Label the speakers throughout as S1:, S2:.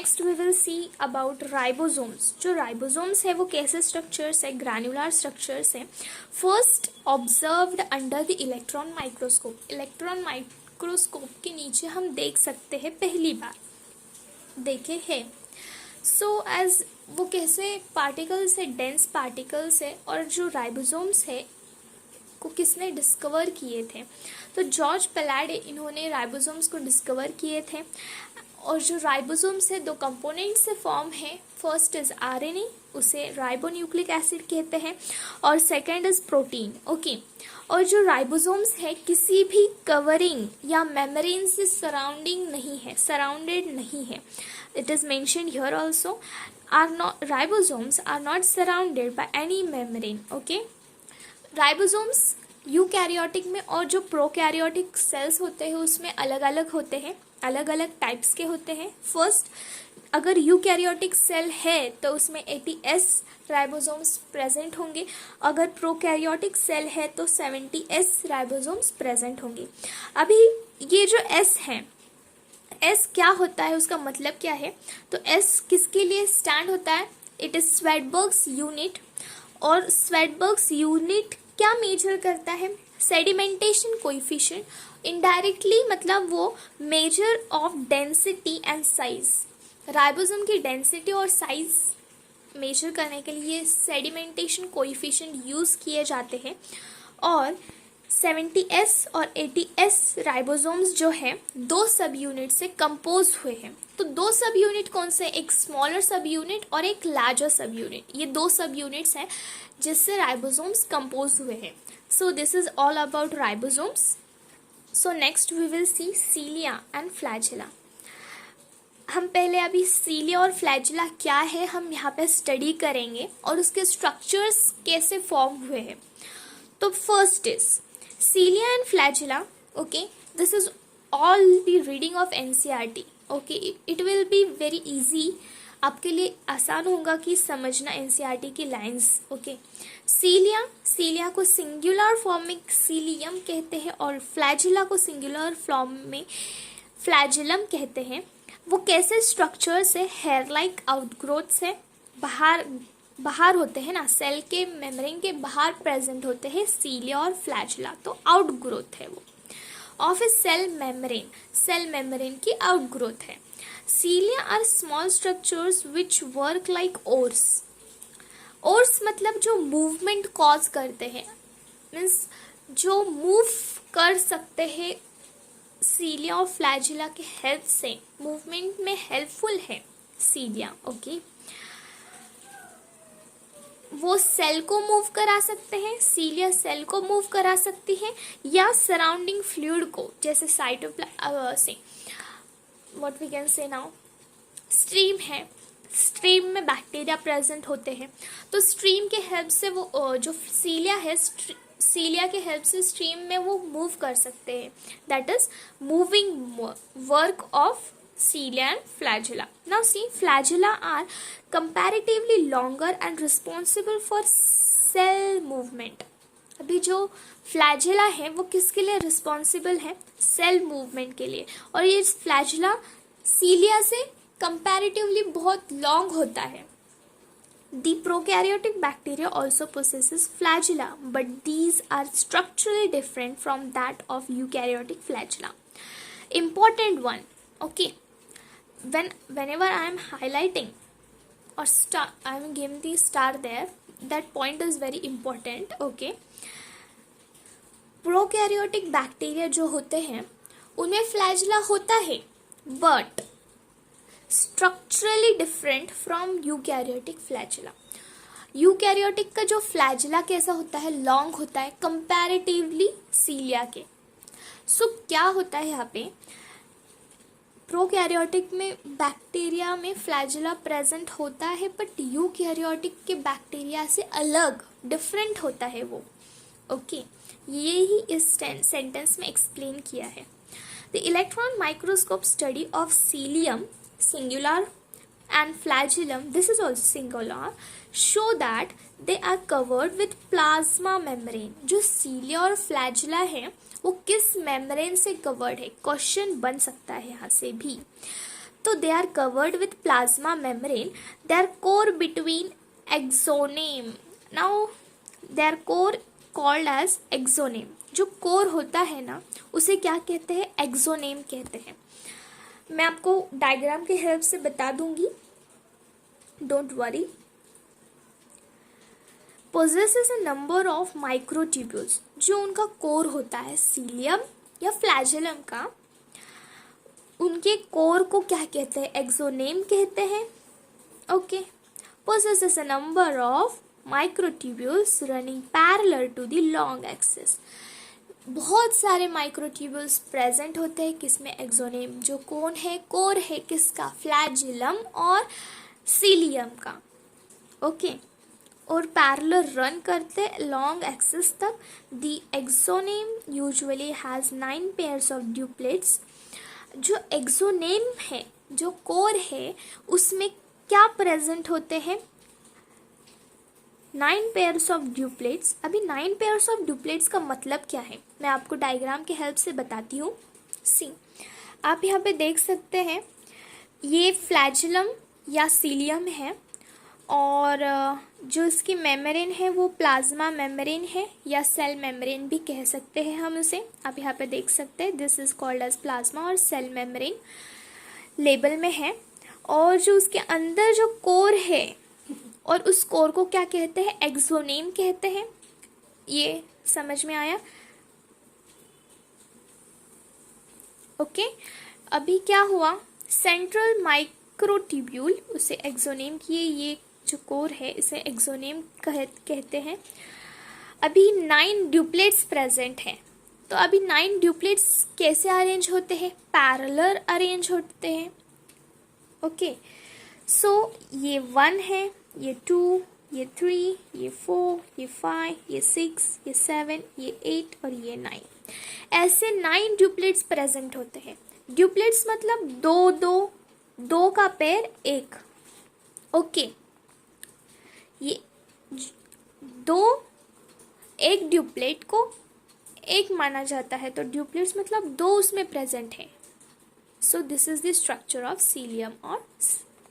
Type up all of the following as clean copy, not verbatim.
S1: Next we will see about ribosomes. जो ribosomes है वो कैसे स्ट्रक्चर्स है, ग्रैनुलर स्ट्रक्चर्स है, first observed under the electron microscope. Electron microscope के नीचे हम देख सकते हैं, पहली बार देखे हैं। सो एज वो कैसे पार्टिकल्स है, डेंस पार्टिकल्स है, और जो राइबोसोम्स है को किसने डिस्कवर किए थे, तो जॉर्ज पैलाडे इन्होंने राइबोसोम्स को डिस्कवर किए थे। और जो राइबोसोम्स है दो कंपोनेंट से फॉर्म है, फर्स्ट इज आरएनए, उसे राइबोन्यूक्लिक एसिड कहते हैं, और सेकंड इज प्रोटीन। ओके, और जो राइबोसोम्स है किसी भी कवरिंग या मेम्ब्रेन से सराउंडेड नहीं है। It is mentioned here also, ribosomes are not surrounded by any membrane. Okay, ribosomes eukaryotic में और जो प्रोकैरियोटिक सेल्स होते हैं उसमें अलग अलग होते हैं, अलग अलग टाइप्स के होते हैं। फर्स्ट, अगर यूकैरियोटिक सेल है तो उसमें 80S राइबोसोम्स प्रेजेंट होंगे, अगर प्रोकैरियोटिक सेल है तो 70S राइबोसोम्स प्रेजेंट होंगे। अभी ये जो S है, S क्या होता है, उसका मतलब क्या है, तो S किसके लिए स्टैंड होता है, इट इज स्वेडबर्ग्स यूनिट। और स्वेडबर्ग्स यूनिट क्या मेजर करता है, सेडिमेंटेशन कोएफिशिएंट। इनडायरेक्टली मतलब वो measure of density and size, ribosome की डेंसिटी और साइज मेजर करने के लिए सेडिमेंटेशन कोएफिशिएंट यूज किए जाते हैं। और 70S और 80S राइबोसोम्स जो है दो सब यूनिट से कंपोज हुए हैं। तो दो सब यूनिट कौन से, एक स्मॉलर सब यूनिट और एक लार्जर सब यूनिट, ये दो सब यूनिट्स हैं जिससे राइबोसोम्स कंपोज हुए हैं। So this is all about ribosomes. So next we will see cilia and flagella. हम पहले अभी सीलिया और फ्लैजिला क्या है हम यहाँ पे स्टडी करेंगे और उसके स्ट्रक्चर्स कैसे फॉर्म हुए हैं। तो first is cilia and flagella. Okay, this is all the reading of NCERT. Okay, it will be very easy, आपके लिए आसान होगा कि समझना NCERT की लाइंस। ओके, सीलिया को सिंगुलर फॉर्म में सीलियम कहते हैं और फ्लैजिला को सिंगुलर फॉर्म में फ्लैजिलम कहते हैं। वो कैसे स्ट्रक्चर से, हेयर लाइक आउटग्रोथ से बाहर होते हैं ना, सेल के मेम्ब्रेन के बाहर प्रेजेंट होते हैं सीलिया और फ्लैजिला, तो आउटग्रोथ है वो ऑफ ए सेल मेम्ब्रेन की आउटग्रोथ है। Cilia are small structures which work like oars मतलब जो मूवमेंट कॉज करते हैं, मीन्स जो मूव कर सकते हैं सीलिया और फ्लैजिला के हेल्प से, मूवमेंट में हेल्पफुल है सीलिया। ओके, वो सेल को मूव करा सकते हैं, सीलिया सेल को मूव करा सकती है या सराउंडिंग फ्लूइड को, जैसे cytoplasm what we can say now, stream है, स्ट्रीम में बैक्टीरिया प्रेजेंट होते हैं, तो स्ट्रीम के हेल्प से वो जो सीलिया है, सीलिया के हेल्प से स्ट्रीम में वो मूव कर सकते हैं, that is moving work of cilia and flagella. Now see, flagella are comparatively longer and responsible for cell movement. अभी जो फ्लैजिला है वो किसके लिए रिस्पॉन्सिबल है, सेल मूवमेंट के लिए, और ये फ्लैजिला सीलिया से कंपैरेटिवली बहुत लॉन्ग होता है। The prokaryotic bacteria also possesses flagella, but these are structurally different from that of eukaryotic flagella. Important one, okay. Whenever I am highlighting or I am giving the star there, that point is very important. Okay, prokaryotic bacteria जो होते हैं उनमें flagella होता है, but structurally different from eukaryotic flagella. Eukaryotic का जो flagella कैसा होता है, लॉन्ग होता है कंपैरेटिवली सीलिया के। सो क्या होता है यहाँ पे, प्रोकैरियोटिक में बैक्टीरिया में फ्लैजिला प्रेजेंट होता है, बट यूकैरियोटिक के बैक्टीरिया से अलग डिफरेंट होता है वो। ओके, ये ही इस सेंटेंस में एक्सप्लेन किया है। The electron microscope study of cilium singular and flagellum, this is also singular, show that they are covered with plasma membrane. जो सीलिया और फ्लैजिला है वो किस मेम्ब्रेन से कवर्ड है, क्वेश्चन बन सकता है यहाँ से भी। तो they are covered with plasma membrane, they are core between axoneme. Now they are core called as axoneme. जो कोर होता है ना उसे क्या कहते हैं? एक्सोनेम कहते हैं. मैं आपको डायग्राम के हेल्प से बता दूंगी, don't worry. possesses a number of microtubules. जो उनका कोर होता है सीलियम या फ्लैजेलम का, उनके कोर को क्या कहते हैं? एक्सोनेम कहते हैं. Okay. possesses a number of microtubules running parallel to the long axis. बहुत सारे माइक्रोट्यूब्यूल्स प्रेजेंट होते हैं किसमें? एक्सोनेम. जो कौन है? कोर है किसका? फ्लैजिलम और सीलियम का. ओके. और पैरेलल रन करते लॉन्ग एक्सिस तक. The axoneme usually has 9 pairs of doublets. जो एक्सोनेम है, जो कोर है, उसमें क्या प्रेजेंट होते हैं? 9 पेयर्स ऑफ ड्यूप्लेट्स. अभी 9 पेयर्स ऑफ ड्यूप्लेट्स का मतलब क्या है? मैं आपको डायग्राम के हेल्प से बताती हूँ. सी, आप यहाँ पे देख सकते हैं, ये फ्लैजिलम या सीलियम है और जो इसकी मेम्ब्रेन है वो प्लाज्मा मेम्ब्रेन है या सेल मेम्ब्रेन भी कह सकते हैं हम उसे. आप यहाँ पे देख सकते हैं, this is called as plasma और सेल मेम्ब्रेन लेबल में है. और जो उसके अंदर जो कोर है, और उस कोर को क्या कहते हैं? एक्सोनेम कहते हैं. ये समझ में आया? ओके. अभी क्या हुआ? सेंट्रल माइक्रोट्यूब्यूल, उसे एक्सोनेम किए. ये जो कोर है इसे एक्सोनेम कहते हैं. अभी 9 ड्यूप्लेट्स प्रेजेंट हैं. तो अभी 9 ड्यूप्लेट्स कैसे अरेंज होते हैं? पैरेलल अरेंज होते हैं. ओके. सो ये 1 है, ये 2, ये 3, ये 4, ये 5, ये 6, ये 7, ये 8 और ये 9. ऐसे 9 ड्यूप्लेट्स प्रेजेंट होते हैं. ड्यूप्लेट्स मतलब दो का पेयर एक. ओके. ये एक ड्यूप्लेट को एक माना जाता है, तो ड्यूप्लेट्स मतलब 2 उसमें प्रेजेंट है. सो this is the structure of cilium और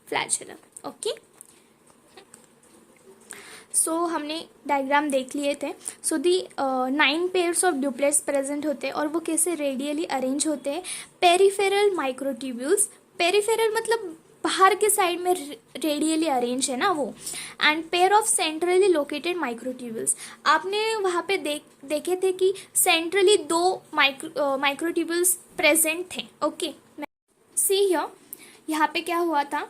S1: फ्लैजेलम. ओके. सो हमने डायग्राम देख लिए थे. सो दी 9 पेयर्स ऑफ ड्यूप्लेट्स प्रेजेंट होते हैं और वो कैसे रेडियली अरेंज होते हैं? Peripheral microtubules. पेरिफेरल मतलब बाहर के साइड में रेडियली अरेंज है ना वो. And pair of centrally located microtubules. आपने वहाँ पे देखे थे कि सेंट्रली 2 माइक्रोट्यूब्यूल्स प्रेजेंट थे. ओके. सी हियर, यहाँ पे क्या हुआ था?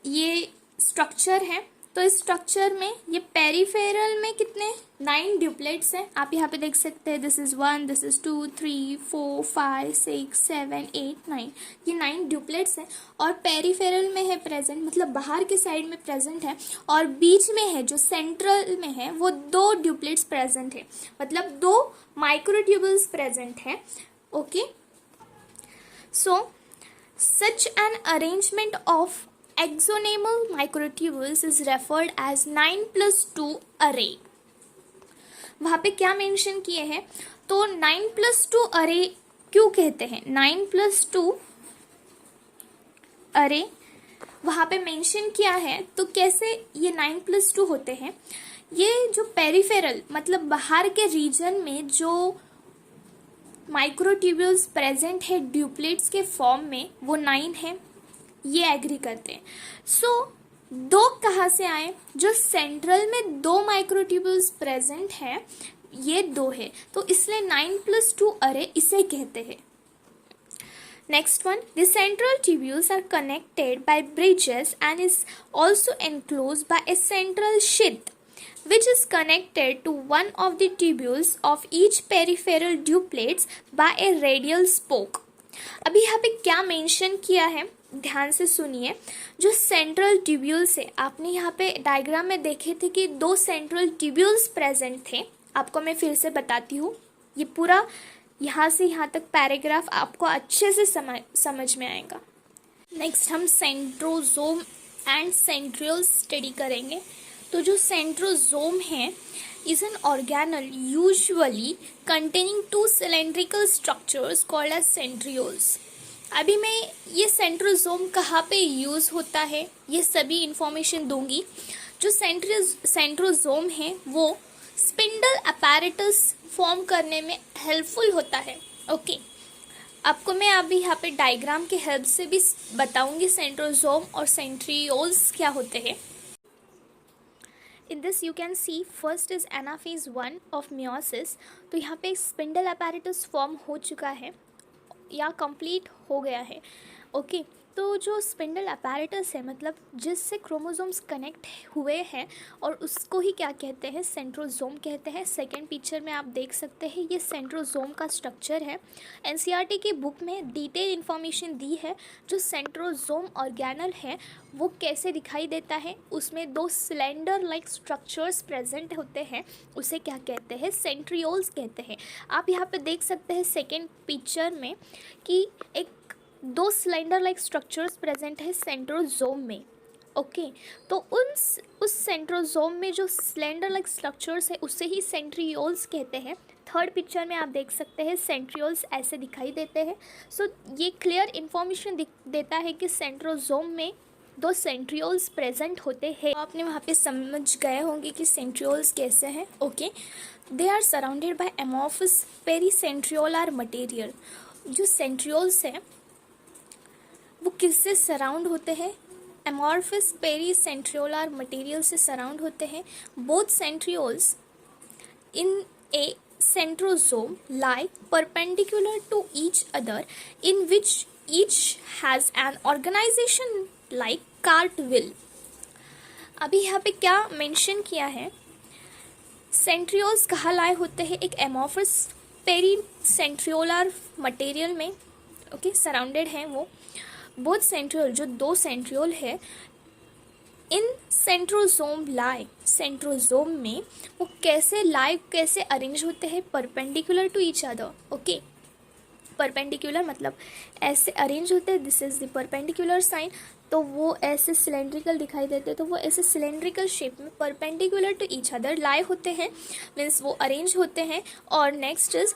S1: ये स्ट्रक्चर है, तो इस स्ट्रक्चर में ये पेरिफेरल में कितने? 9 ड्यूप्लेट्स हैं. आप यहाँ पे देख सकते हैं, दिस इज 1, दिस इज 2, 3, 4, 5, 6, 7, 8, 9. ये 9 ड्यूप्लेट्स हैं और पेरिफेरल में है प्रेजेंट, मतलब बाहर के साइड में प्रेजेंट है. और बीच में है जो सेंट्रल में है वो 2 ड्यूप्लेट्स प्रेजेंट है, मतलब 2 माइक्रोट्यूब्यूल्स प्रेजेंट है. Okay. So such an arrangement of exonemal microtubules is referred as 9+2 array. वहाँ पे क्या मेंशन किए हैं? तो 9+2 array क्यों कहते हैं? 9+2 array वहाँ पे मेंशन किया है. तो कैसे ये 9+2 होते हैं? ये जो पेरिफेरल मतलब बाहर के रीजन में जो माइक्रोट्यूब्यूल्स प्रेजेंट है ड्यूप्लेट्स के फॉर्म में, वो 9 है. ये एग्री करते हैं. सो 2 कहाँ से आए? जो सेंट्रल में 2 माइक्रोट्यूब्यूल्स प्रेजेंट है, ये 2 है, तो इसलिए 9+2 अरे इसे कहते हैं. Next one, the central tubules are connected by bridges and is also enclosed by a central sheath which is connected to one of the tubules of each peripheral duplets by a radial spoke. अभी यहाँ पे क्या mention किया है, ध्यान से सुनिए. जो सेंट्रल ट्यूब्यूल्स है, आपने यहाँ पे डायग्राम में देखे थे कि 2 सेंट्रल ट्यूब्यूल्स प्रेजेंट थे. आपको मैं फिर से बताती हूँ. ये पूरा यहाँ से यहाँ तक पैराग्राफ आपको अच्छे से समझ में आएगा. नेक्स्ट हम सेंट्रोजोम एंड सेंट्रियोल स्टडी करेंगे. तो जो सेंट्रोजोम है is an organelle usually containing 2 cylindrical structures called as centrioles. अभी मैं ये सेंट्रोजोम कहाँ पे यूज़ होता है ये सभी इंफॉर्मेशन दूंगी। जो सेंट्रोजोम है वो स्पिंडल अपैरेटस फॉर्म करने में हेल्पफुल होता है। ओके, आपको मैं अभी यहाँ पे डायग्राम के हेल्प से भी बताऊंगी सेंट्रोजोम और सेंट्रियोल्स क्या होते हैं। In this you can see first is anaphase 1 of meiosis. तो यहाँ पे स्पिंडल अपैरेटस फॉर्म हो चुका है या कंप्लीट हो गया है। ओके, तो जो स्पिंडल अपैरेटस है मतलब जिससे क्रोमोसोम्स कनेक्ट हुए हैं और उसको ही क्या कहते हैं, सेंट्रोजोम कहते हैं। सेकंड पिक्चर में आप देख सकते हैं ये सेंट्रोजोम का स्ट्रक्चर है। एनसीईआरटी की बुक में डिटेल इन्फॉर्मेशन दी है। जो सेंट्रोजोम ऑर्गेनल है वो कैसे दिखाई देता है, उसमें 2 सिलेंडर लाइक स्ट्रक्चर्स प्रेजेंट होते हैं, उसे क्या कहते हैं, सेंट्रियोल्स कहते हैं। आप यहाँ पे देख सकते हैं सेकेंड पिक्चर में कि एक 2 सिलेंडर लाइक स्ट्रक्चर्स प्रेजेंट है सेंट्रोजोम में। ओके, तो उस सेंट्रोजोम में जो सिलेंडर लाइक स्ट्रक्चर्स है उसे ही सेंट्रियोल्स कहते हैं। थर्ड पिक्चर में आप देख सकते हैं सेंट्रियोल्स ऐसे दिखाई देते हैं। सो ये क्लियर इन्फॉर्मेशन देता है कि सेंट्रोजोम में 2 सेंट्रियोल्स प्रेजेंट होते हैं। आपने वहाँ पे समझ गए होंगे कि सेंट्रियोल्स कैसे हैं। Okay, they are surrounded by amorphous pericentriolar material. जो सेंट्रियोल्स हैं वो किससे सराउंड होते हैं, एमॉर्फस पेरीसेंट्रियोलर मटेरियल से सराउंड होते हैं। Both centrioles in a centrosome lie perpendicular to each other in which each has an organization like cartwheel। अभी यहाँ पे क्या मेंशन किया है, सेंट्रियोल्स कहाँ लाए होते हैं, एक एमॉर्फस पेरीसेंट्रियोलर मटेरियल में। ओके, सराउंडेड हैं वो। बोथ सेंट्रियोल, जो 2 सेंट्रियोल है इन सेंट्रोजोम लाई, सेंट्रोजोम में वो कैसे लाई, कैसे अरेंज होते हैं, perpendicular to each other. Okay, perpendicular मतलब ऐसे अरेंज होते हैं, this is the perpendicular sign. तो वो ऐसे सिलेंड्रिकल दिखाई देते हैं, तो वो ऐसे सिलेंड्रिकल शेप में perpendicular to each other lie होते हैं, मीन्स वो अरेंज होते हैं। और next is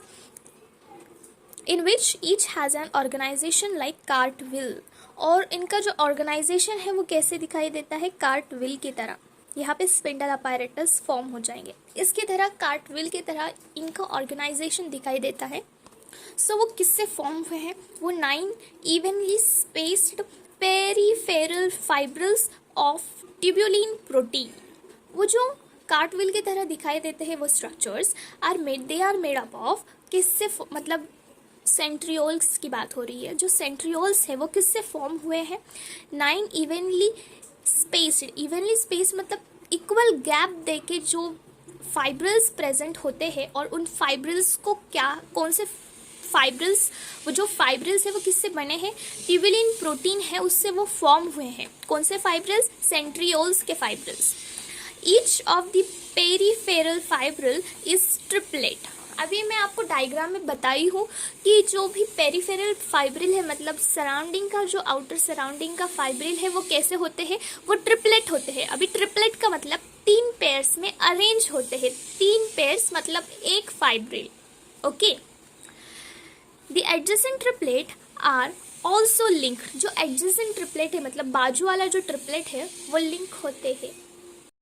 S1: in which each has an organization like cartwheel. और इनका जो ऑर्गेनाइजेशन है वो कैसे दिखाई देता है, कार्टविल की तरह। यहाँ पे स्पिंडल अपैरेटस फॉर्म हो जाएंगे, इसकी तरह कार्टविल की तरह इनका ऑर्गेनाइजेशन दिखाई देता है। सो वो किससे फॉर्म हुए हैं, वो 9 evenly spaced peripheral fibrils of tubulin protein. वो जो कार्टविल की तरह दिखाई देते हैं वो structures they are made up of, किससे मतलब सेंट्रियोल्स की बात हो रही है। जो सेंट्रियोल्स है वो किससे फॉर्म हुए हैं, 9 इवनली स्पेस्ड। इवनली स्पेस मतलब इक्वल गैप देके जो फाइब्रल्स प्रेजेंट होते हैं, और उन फाइब्रल्स को क्या, कौन से फाइब्रल्स, वो जो फाइब्रल्स है वो किससे बने हैं, ट्यूबुलिन प्रोटीन है उससे वो फॉर्म हुए हैं। कौन से फाइब्रल्स, सेंट्रियोल्स के fibrils. Each of the peripheral fibril is triplet. अभी मैं आपको डायग्राम में बताई हूँ कि जो भी पेरीफेरल फाइब्रिल है मतलब सराउंडिंग का, जो आउटर सराउंडिंग का फाइब्रिल है वो कैसे होते हैं, वो ट्रिपलेट होते हैं। अभी ट्रिपलेट का मतलब 3 पेयर्स में अरेंज होते हैं, 3 पेयर्स मतलब एक fibril. Okay, the adjacent triplet are also linked. जो एडजेसेंट ट्रिपलेट है मतलब बाजू वाला जो ट्रिपलेट है वो लिंक होते हैं।